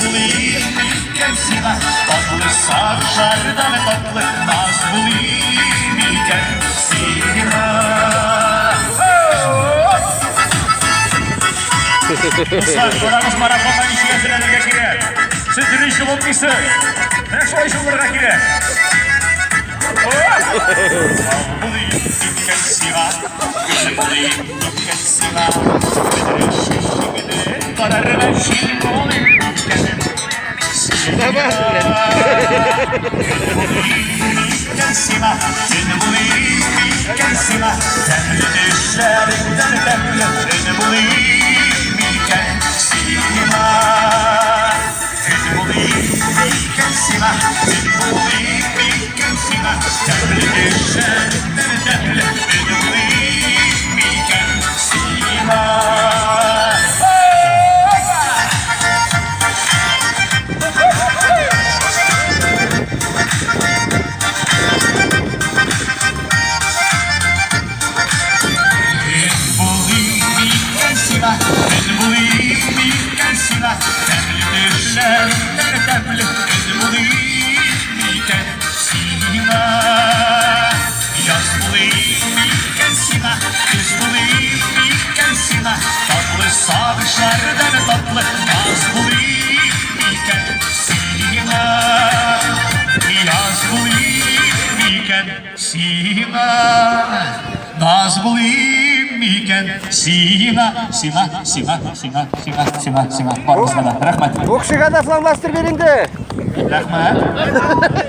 bulayım iken sima, tatlı sarışardan tatlı naz bulayım iken sima. Dostlar, kolarımız maratondan işi yazılanırga kire. Siz dürüstü olmuşsun. Ne şu işi vururga kire. Bulayım iken sima, gülü bulayım iken sima. Kararına şirin olayım iken sima. İken sima, seni bulayım iken sima. Temli düşlerinden temli, seni bulayım iken sima. Seni bulayım iken sima, seni bulayım iken sima. Temli düşlerinden temli, seni bulayım iken sima. Ben bulayım iken sima, temli düşlerden temli. Ben bulayım iken sima. Yaz bulayım iken sima, kış bulayım iken sima. Tatlı sarışlardan tatlı naz bulayım iken sima. Yaz bulayım iken sima, naz bulayım iken sima. Sima. Barımızda da. Rahmet. Bu kişiga da flomastır berindi. Rahmet.